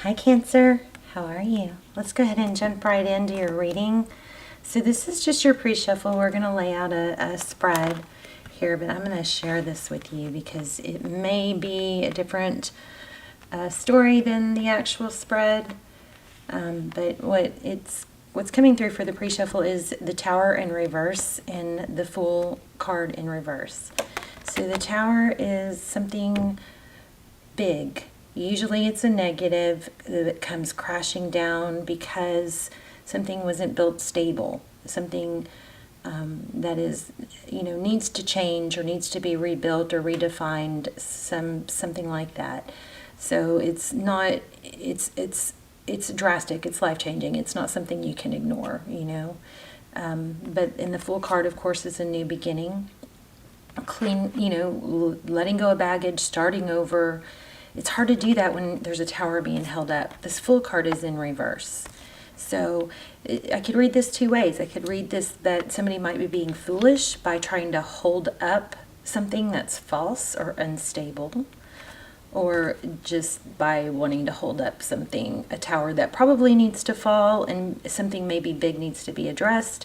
Hi Cancer, how are you? Let's go ahead and jump right into your reading. So this is just your pre-shuffle. We're going to lay out a spread here, but I'm going to share this with you because it may be a different story than the actual spread. But what's coming through for the pre-shuffle is the Tower in reverse and the Fool card in reverse. So the Tower is something big. Usually it's a negative that comes crashing down because something wasn't built stable, something that is, needs to change or needs to be rebuilt or redefined, something like that. So it's not, it's drastic, it's life-changing, it's not something you can ignore, But in the Fool card, of course, is a new beginning, clean, letting go of baggage, starting over. It's hard to do that when there's a Tower being held up. This Fool card is in reverse. So I could read this two ways. I could read this that somebody might be being foolish by trying to hold up something that's false or unstable, or just by wanting to hold up something, a tower that probably needs to fall and something maybe big needs to be addressed,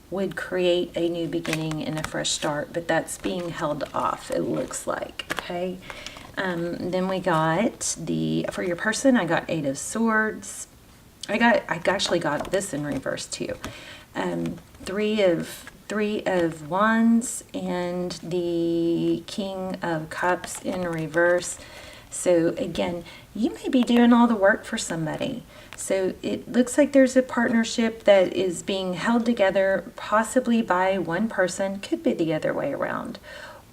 would create a new beginning and a fresh start, but that's being held off, it looks like, okay? Then we got for your person, I got 8 of Swords. I actually got this in reverse too. 3 of Wands and the King of Cups in reverse. So again, you may be doing all the work for somebody. So it looks like there's a partnership that is being held together possibly by one person, could be the other way around.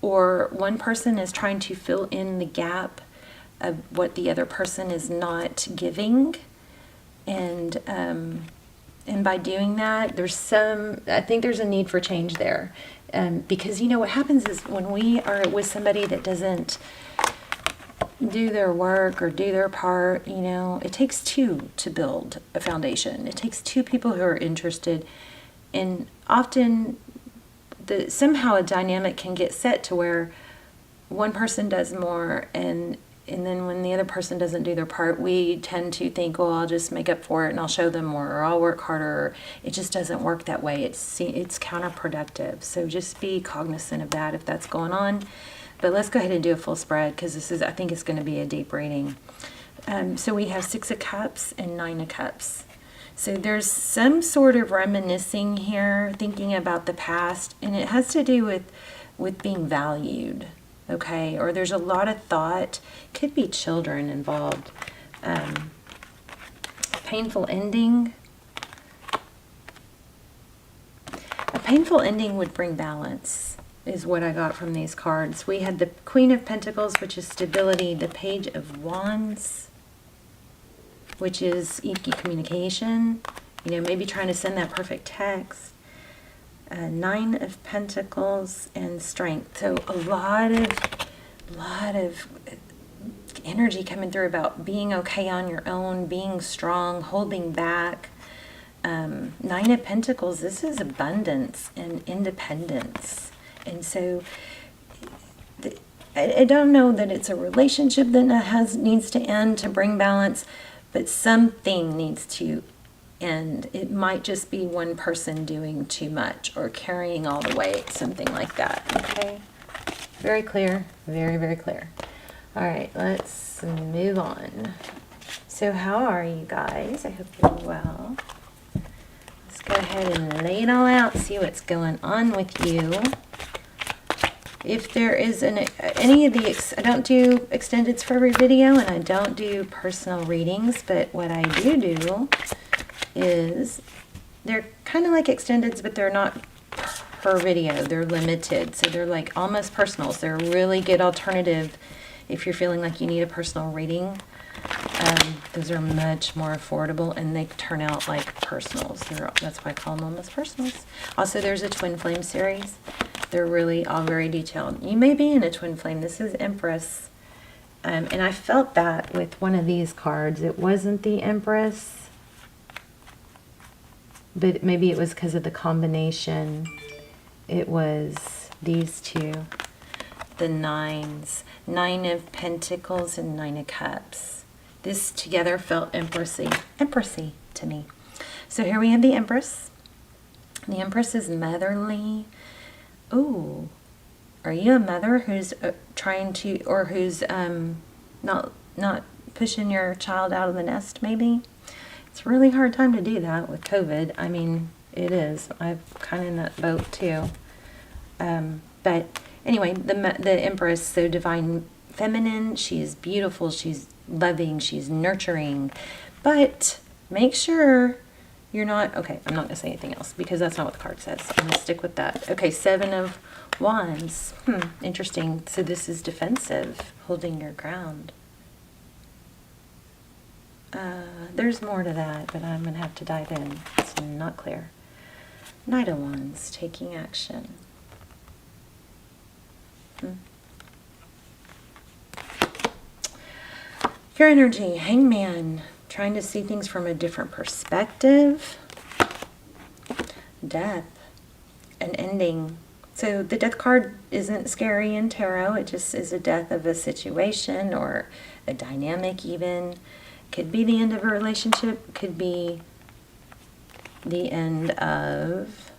Or one person is trying to fill in the gap of what the other person is not giving. And by doing that, I think there's a need for change there. Because what happens is when we are with somebody that doesn't do their work or do their part, it takes 2 to build a foundation. It takes 2 people who are interested, and often somehow a dynamic can get set to where one person does more, and then when the other person doesn't do their part, we tend to think, well, I'll just make up for it and I'll show them more, or I'll work harder. It just doesn't work that way. It's counterproductive. So just be cognizant of that if that's going on. But let's go ahead and do a full spread because I think it's going to be a deep reading. So we have 6 of Cups and 9 of Cups. So there's some sort of reminiscing here, thinking about the past, and it has to do with being valued, okay? Or there's a lot of thought, could be children involved. Painful ending. A painful ending would bring balance, is what I got from these cards. We had the Queen of Pentacles, which is stability, the Page of Wands, which is communication, maybe trying to send that perfect text. 9 of Pentacles and strength. So a lot of energy coming through about being okay on your own, being strong, holding back. 9 of Pentacles, this is abundance and independence. And so I don't know that it's a relationship that needs to end to bring balance, but something needs to end. It might just be one person doing too much or carrying all the weight, something like that, okay? Very clear, very, very clear. All right, let's move on. So how are you guys? I hope you're well. Let's go ahead and lay it all out, see what's going on with you. If there is any of the, I don't do extendeds for every video, and I don't do personal readings, but what I do is they're kind of like extendeds, but they're not per video. They're limited, so they're like almost personals. They're a really good alternative if you're feeling like you need a personal reading. Those are much more affordable, and they turn out like personals. That's why I call them almost personals. Also, there's a Twin Flame series. They're really all very detailed. You may be in a twin flame. This is Empress. And I felt that with one of these cards. It wasn't the Empress, but maybe it was because of the combination. It was these two. The 9s. 9 of Pentacles and 9 of Cups. this together felt empressy to me. So here we have the Empress. The Empress is motherly. Ooh, are you a mother who's trying to, or who's not pushing your child out of the nest, maybe? It's a really hard time to do that with COVID. I mean, it is. I'm kind of in that boat too. But anyway, the Empress, so divine feminine, she's beautiful, she's loving, she's nurturing. But make sure you're not, okay, I'm not going to say anything else because that's not what the card says. I'm going to stick with that. Okay, Seven of Wands. Interesting. So this is defensive, holding your ground. There's more to that, but I'm going to have to dive in. It's not clear. Knight of Wands, taking action. Your energy, Hangman, trying to see things from a different perspective. Death, an ending. So the death card isn't scary in tarot. It just is a death of a situation or a dynamic even. Could be the end of a relationship. Could be the end of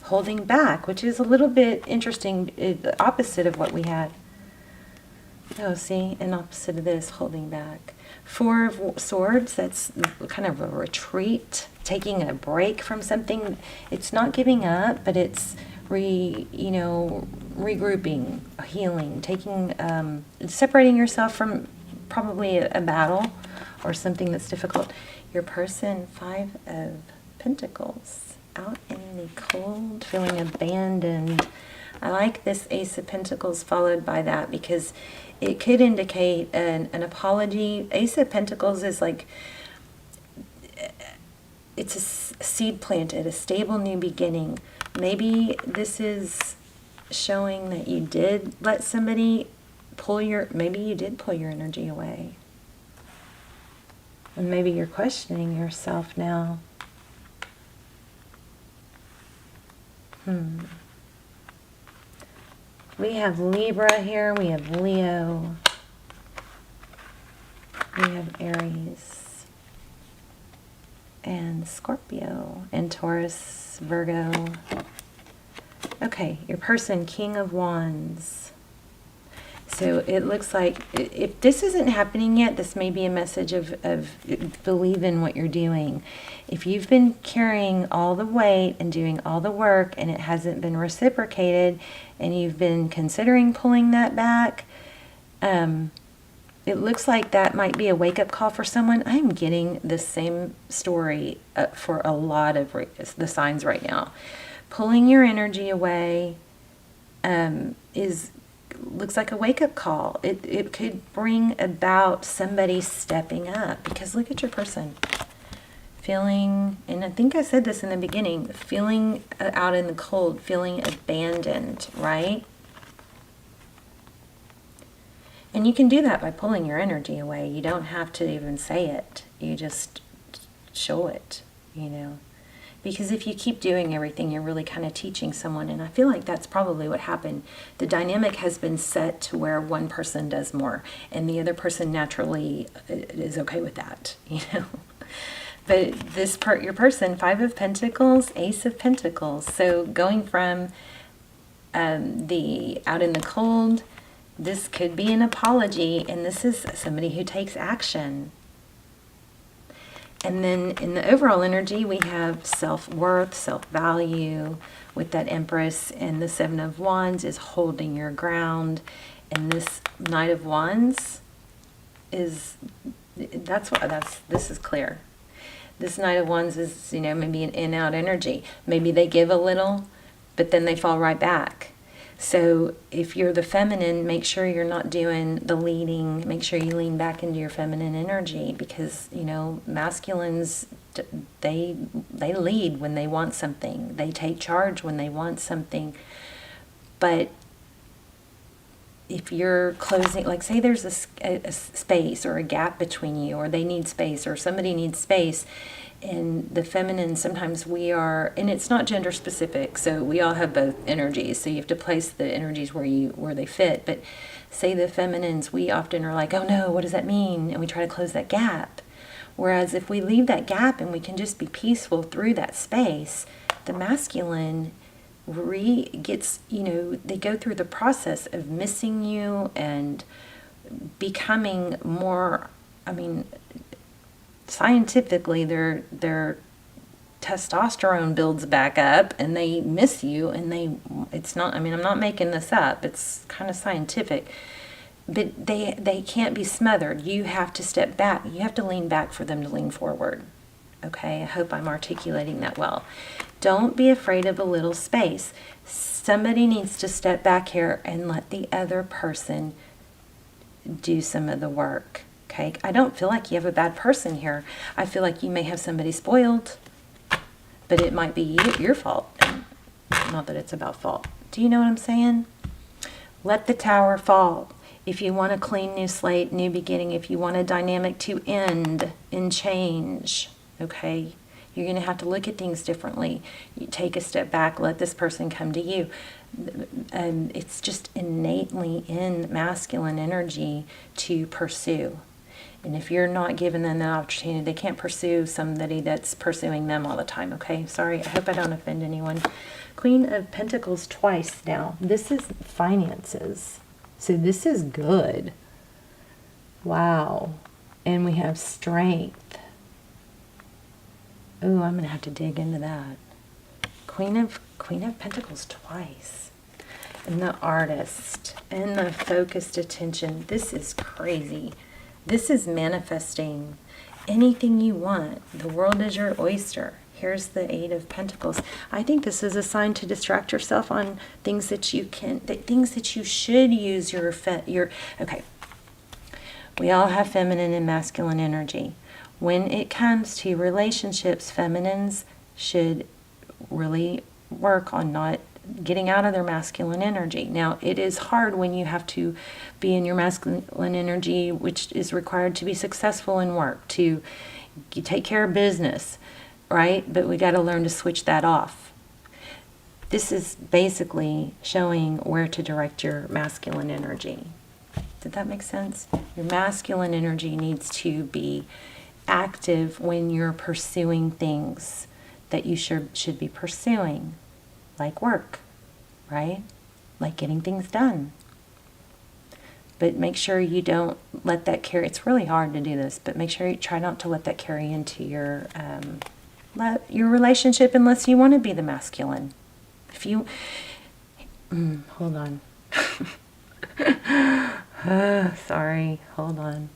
holding back, which is a little bit interesting, the opposite of what we had. Oh, see, an opposite of this, holding back. Four of Swords, that's kind of a retreat, taking a break from something. It's not giving up, but it's regrouping, healing, taking, separating yourself from probably a battle or something that's difficult. Your person, Five of Pentacles, out in the cold, feeling abandoned. I like this Ace of Pentacles followed by that because it could indicate an apology. Ace of Pentacles is like, it's a seed planted, a stable new beginning. Maybe this is showing that you did let somebody maybe you did pull your energy away. And maybe you're questioning yourself now. We have Libra here, we have Leo, we have Aries, and Scorpio, and Taurus, Virgo. Okay, your person, King of Wands. So it looks like if this isn't happening yet, this may be a message of believe in what you're doing. If you've been carrying all the weight and doing all the work and it hasn't been reciprocated and you've been considering pulling that back, it looks like that might be a wake-up call for someone. I'm getting the same story for a lot of the signs right now. Pulling your energy away looks like a wake-up call. It could bring about somebody stepping up, because look at your person. Feeling, and I think I said this in the beginning, feeling out in the cold, feeling abandoned, right? And you can do that by pulling your energy away. You don't have to even say it. You just show it, Because if you keep doing everything, you're really kind of teaching someone. And I feel like that's probably what happened. The dynamic has been set to where one person does more, and the other person naturally is okay with that, But your person, Five of Pentacles, Ace of Pentacles. So going from the out in the cold, this could be an apology, and this is somebody who takes action. And then in the overall energy, we have self-worth, self-value with that Empress, and the Seven of Wands is holding your ground. And this Knight of Wands is, this is clear. This Knight of Wands is, maybe an in-out energy. Maybe they give a little, but then they fall right back. So if you're the feminine, make sure you're not doing the leading. Make sure you lean back into your feminine energy, because, masculines, they lead when they want something. They take charge when they want something. But if you're closing, like say there's a space or a gap between you, or they need space, or somebody needs space, And the feminine, sometimes we are, and it's not gender specific, so we all have both energies, so you have to place the energies where they fit. But say the feminines, we often are like, oh no, what does that mean? And we try to close that gap. Whereas if we leave that gap and we can just be peaceful through that space, the masculine gets, they go through the process of missing you and becoming more, scientifically their testosterone builds back up and they miss you, and it's not, I'm not making this up, it's kind of scientific, but they can't be smothered. You have to step back, you have to lean back for them to lean forward. Okay, I hope I'm articulating that well. Don't be afraid of a little space. Somebody needs to step back here and let the other person do some of the work. Okay, I don't feel like you have a bad person here. I feel like you may have somebody spoiled, but it might be your fault. Not that it's about fault. Do you know what I'm saying? Let the tower fall. If you want a clean new slate, new beginning, if you want a dynamic to end and change, okay, you're going to have to look at things differently. You take a step back, let this person come to you. It's just innately in masculine energy to pursue. And if you're not giving them the opportunity, they can't pursue somebody that's pursuing them all the time, okay? Sorry, I hope I don't offend anyone. Queen of Pentacles twice now. This is finances. So this is good. Wow. And we have strength. Oh, I'm going to have to dig into that. Queen of Pentacles twice. And the artist. And the focused attention. This is crazy. This is manifesting anything you want. The world is your oyster. Here's the Eight of Pentacles. I think this is a sign to distract yourself on things that you things that you should use your okay. We all have feminine and masculine energy. When it comes to relationships, feminines should really work on not getting out of their masculine energy. Now, it is hard when you have to be in your masculine energy, which is required to be successful in work, to take care of business, right? But we got to learn to switch that off. This is basically showing where to direct your masculine energy. Did that make sense? Your masculine energy needs to be active when you're pursuing things that you should be pursuing. Like work, right? Like getting things done. But make sure you don't let that carry. It's really hard to do this, but make sure you try not to let that carry into your relationship unless you want to be the masculine. If you, hold on. Sorry, hold on.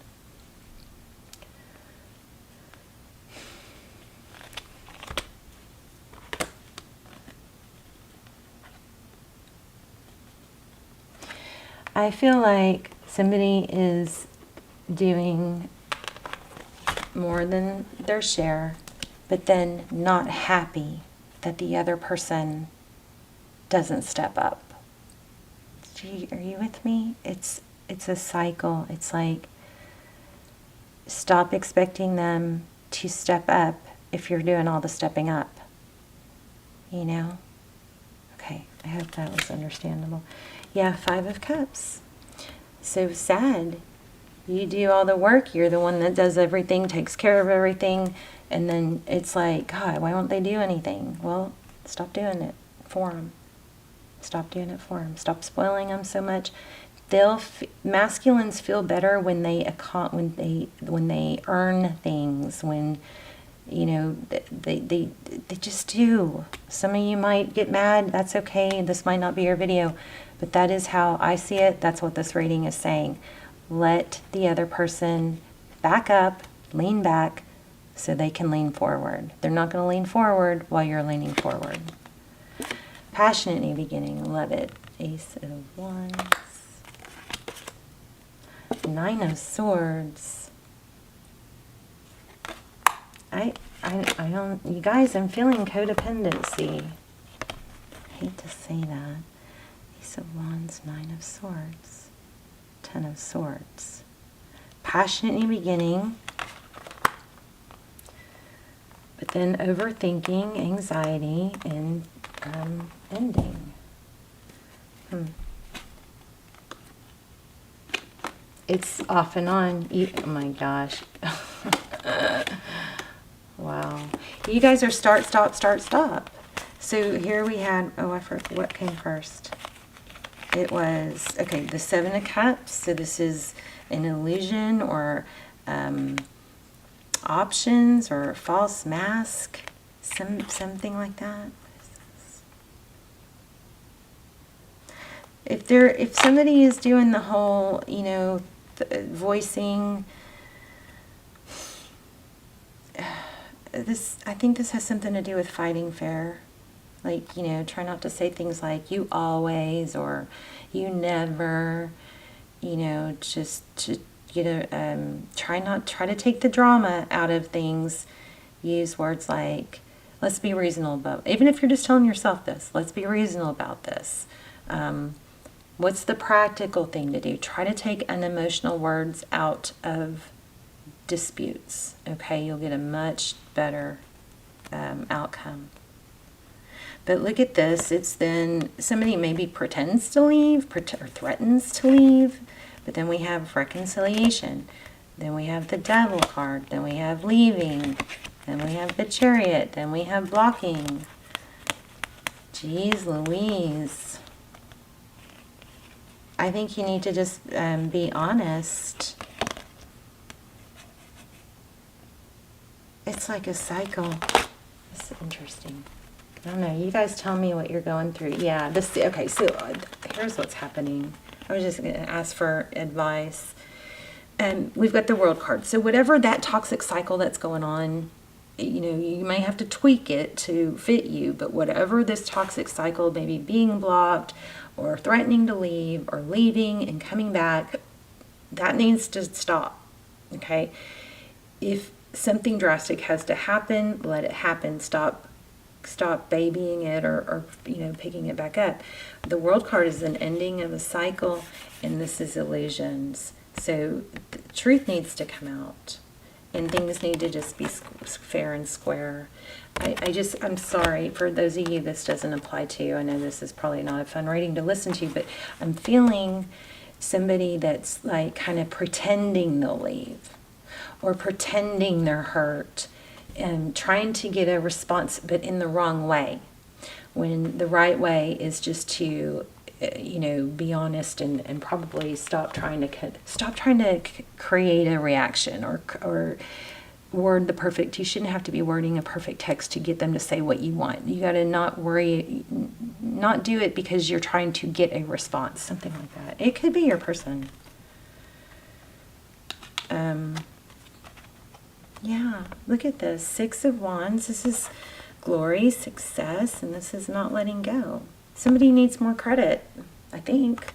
I feel like somebody is doing more than their share, but then not happy that the other person doesn't step up. Are you with me? It's a cycle. It's like, stop expecting them to step up if you're doing all the stepping up. You know? Okay, I hope that was understandable. Yeah, Five of Cups. So sad. You do all the work. You're the one that does everything, takes care of everything. And then it's like, God, why won't they do anything? Well, stop doing it for them. Stop doing it for them. Stop spoiling them so much. Masculines feel better when they earn things, when they just do. Some of you might get mad. That's okay. This might not be your video, but that is how I see it. That's what this reading is saying. Let the other person back up, lean back, so they can lean forward. They're not going to lean forward while you're leaning forward. Passionate new beginning. Love it. Ace of Wands. Nine of Swords. I don't, you guys, I'm feeling codependency. I hate to say that. Ace of Wands, Nine of Swords, Ten of Swords. Passionate new beginning. then overthinking, anxiety, and ending. It's off and on. Oh my gosh. Wow. You guys are start, stop, start, stop. So here we had, oh, I forgot what came first. It was, okay, the Seven of Cups. So this is an illusion or options or false mask, something like that. If somebody is doing the whole, you know, voicing, this, I think this has something to do with fighting fair. Like, you know, try not to say things like you always or you never, you know, just to, you know, try to take the drama out of things. Use words like, let's be reasonable about, even if you're just telling yourself this, let's be reasonable about this. What's the practical thing to do? Try to take unemotional words out of disputes. Okay, you'll get a much better outcome. But look at this. It's then somebody maybe pretends to leave or threatens to leave. But then we have reconciliation. Then we have the Devil card. Then we have leaving. Then we have the Chariot. Then we have blocking. Jeez Louise. I think you need to just be honest. It's like a cycle. This is interesting. I don't know. You guys tell me what you're going through. Yeah. This. Okay. So here's what's happening. I was just going to ask for advice. And we've got the World card. So whatever that toxic cycle that's going on, you know, you may have to tweak it to fit you. But whatever this toxic cycle, maybe being blocked or threatening to leave or leaving and coming back, that needs to stop. Okay. If something drastic has to happen, let it happen. Stop babying it or you know, picking it back up. The World card is an ending of a cycle, and this is illusions. So the truth needs to come out, and things need to just be fair and square. I'm sorry for those of you this doesn't apply to. I know this is probably not a fun reading to listen to, but I'm feeling somebody that's like kind of pretending they'll leave or pretending they're hurt and trying to get a response, but in the wrong way. When the right way is just to, you know, be honest and probably stop trying to create a reaction or word the perfect. You shouldn't have to be wording a perfect text to get them to say what you want. You got to not do it because you're trying to get a response, something like that. It could be your person. Yeah, look at this. Six of Wands. This is glory, success, and this is not letting go. Somebody needs more credit, I think.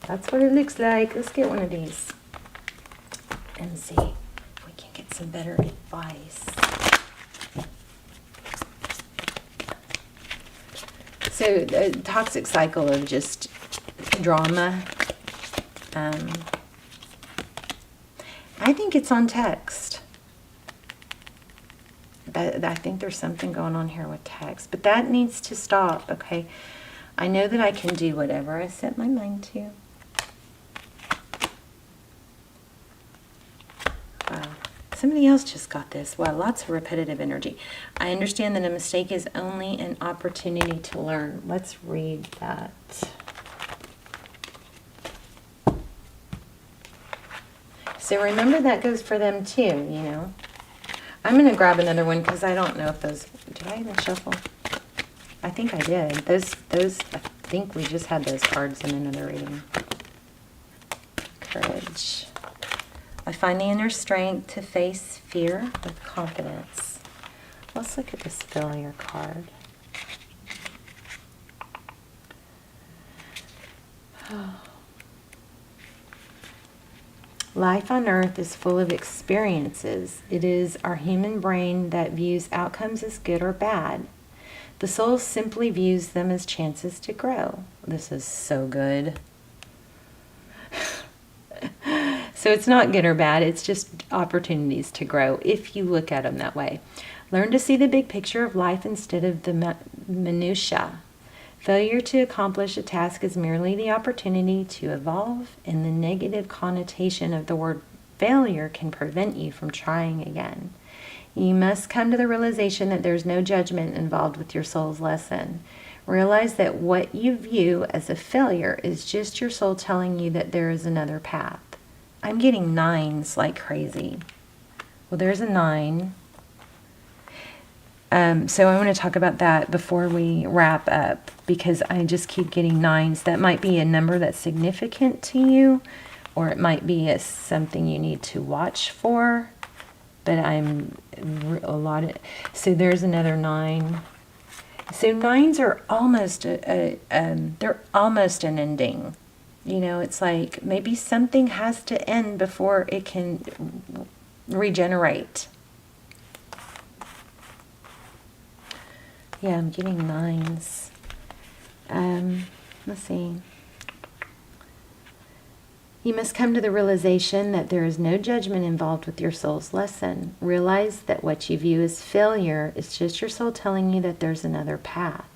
That's what it looks like. Let's get one of these and see if we can get some better advice. So the toxic cycle of just drama. I think it's on text. I think there's something going on here with text, but that needs to stop, okay? I know that I can do whatever I set my mind to. Wow. Somebody else just got this. Wow, lots of repetitive energy. I understand that a mistake is only an opportunity to learn. Let's read that. So remember that goes for them too, you know. I'm going to grab another one because I don't know if those... Did I even shuffle? I think I did. Those. I think we just had those cards in another reading. Courage. I find the inner strength to face fear with confidence. Let's look at this failure card. Life on earth is full of experiences. It is our human brain that views outcomes as good or bad. The soul simply views them as chances to grow. This is so good. So it's not good or bad. It's just opportunities to grow if you look at them that way. Learn to see the big picture of life instead of the minutiae. Failure to accomplish a task is merely the opportunity to evolve, and the negative connotation of the word failure can prevent you from trying again. You must come to the realization that there's no judgment involved with your soul's lesson. Realize that what you view as a failure is just your soul telling you that there is another path. I'm getting 9s like crazy. Well, there's a 9. So I want to talk about that before we wrap up, because I just keep getting 9s. That might be a number that's significant to you, or it might be something you need to watch for. But so there's another 9. So 9s are almost they're almost an ending. You know, it's like maybe something has to end before it can regenerate. Yeah, I'm getting 9s. Let's see. You must come to the realization that there is no judgment involved with your soul's lesson. Realize that what you view as failure is just your soul telling you that there's another path.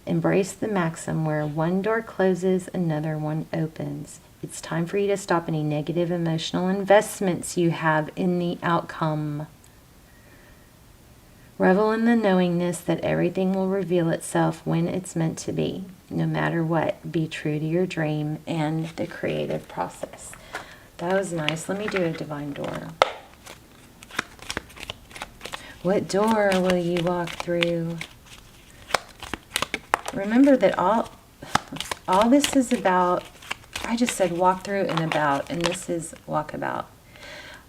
Embrace the maxim where one door closes, another one opens. It's time for you to stop any negative emotional investments you have in the outcome. Revel in the knowingness that everything will reveal itself when it's meant to be. No matter what, be true to your dream and the creative process. That was nice. Let me do a divine door. What door will you walk through? Remember that all this is about, I just said walk through and about, and this is walk about.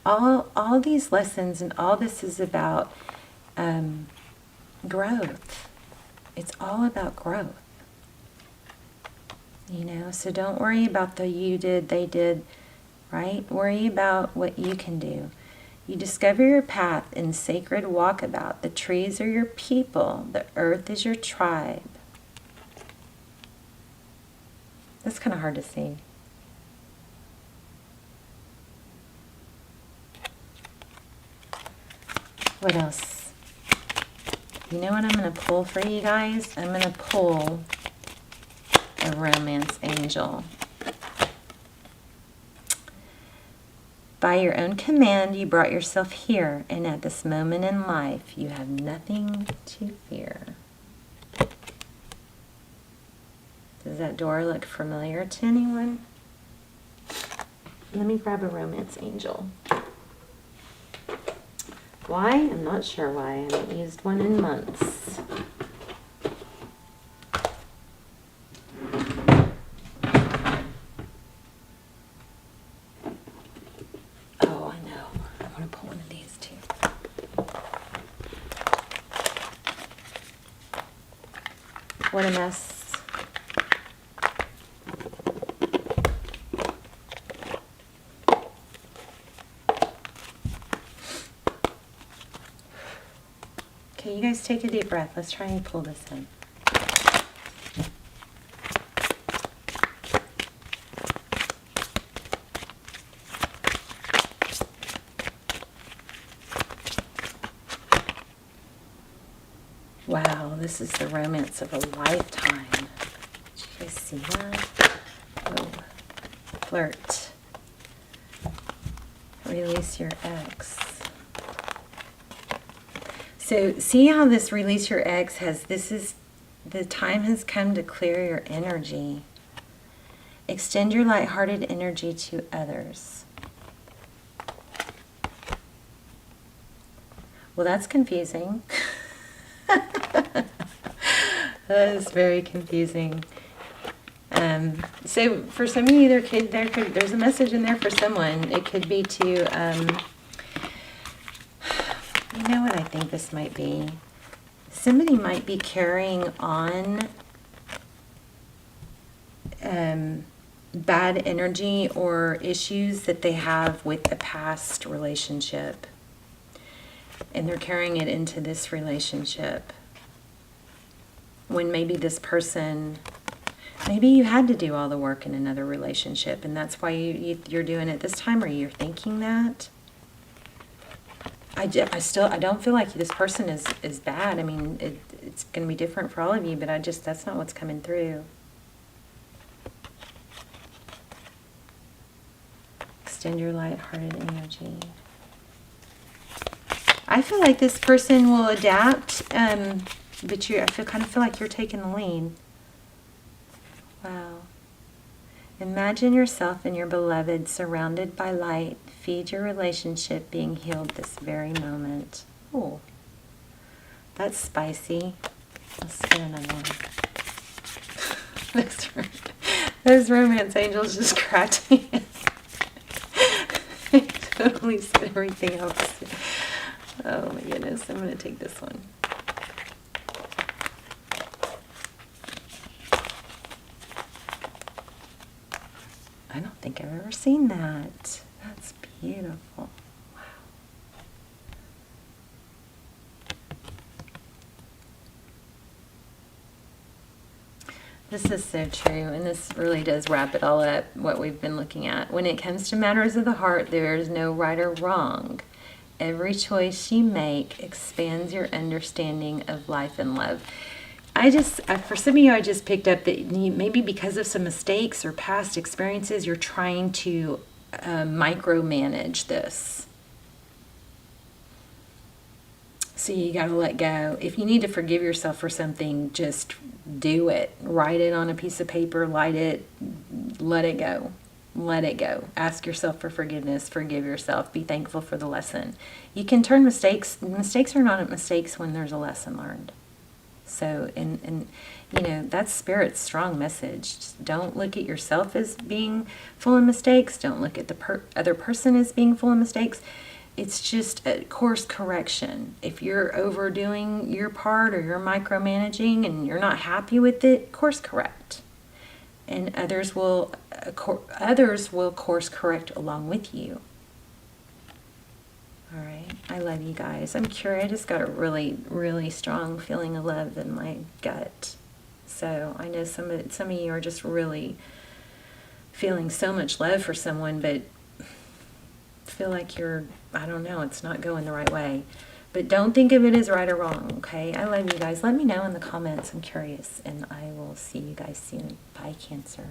All these lessons and all this is about growth. It's all about growth. You know, so don't worry about the you did, they did, right? Worry about what you can do. You discover your path in sacred walkabout. The trees are your people. The earth is your tribe. That's kind of hard to see. What else? You know what I'm going to pull for you guys? I'm going to pull a romance angel. By your own command, you brought yourself here, and at this moment in life, you have nothing to fear. Does that door look familiar to anyone? Let me grab a romance angel. Why? I'm not sure why. I haven't used one in months. Oh, I know. I want to pull one of these too. What a mess. Okay, you guys take a deep breath. Let's try and pull this in. Wow, this is the romance of a lifetime. Did you guys see that? Oh, flirt. Release your ex. So see how this release your ex has, the time has come to clear your energy. Extend your lighthearted energy to others. Well, that's confusing. That is very confusing. So for some of you, there's a message in there for someone. It could be to, you know what I think this might be? Somebody might be carrying on bad energy or issues that they have with a past relationship. And they're carrying it into this relationship. When maybe this person, maybe you had to do all the work in another relationship, and that's why you're doing it this time, or you're thinking that. I don't feel like this person is bad. I mean, it's going to be different for all of you, but that's not what's coming through. Extend your light-hearted energy. I feel like this person will adapt, but I kind of feel like you're taking the lead. Wow. Imagine yourself and your beloved surrounded by light. Feed your relationship being healed this very moment. Oh, that's spicy. Let's get another one. Those romance angels just cracked me. They totally said everything else. Oh my goodness, I'm going to take this one. I don't think I've ever seen that. That's beautiful. Wow. This is so true, and this really does wrap it all up, what we've been looking at. When it comes to matters of the heart, there is no right or wrong. Every choice you make expands your understanding of life and love. For some of you, I just picked up that maybe because of some mistakes or past experiences, you're trying to micromanage this. So you got to let go. If you need to forgive yourself for something, just do it. Write it on a piece of paper, light it, let it go. Let it go. Ask yourself for forgiveness. Forgive yourself. Be thankful for the lesson. You can turn mistakes are not mistakes when there's a lesson learned. So, and that's Spirit's strong message. Just don't look at yourself as being full of mistakes. Don't look at the other person as being full of mistakes. It's just a course correction. If you're overdoing your part or you're micromanaging and you're not happy with it, course correct. And others will course correct along with you. All right, I love you guys. I'm curious. I just got a really, really strong feeling of love in my gut. So I know some of you are just really feeling so much love for someone, but feel like I don't know, it's not going the right way. But don't think of it as right or wrong, okay? I love you guys. Let me know in the comments. I'm curious, and I will see you guys soon. Bye, Cancer.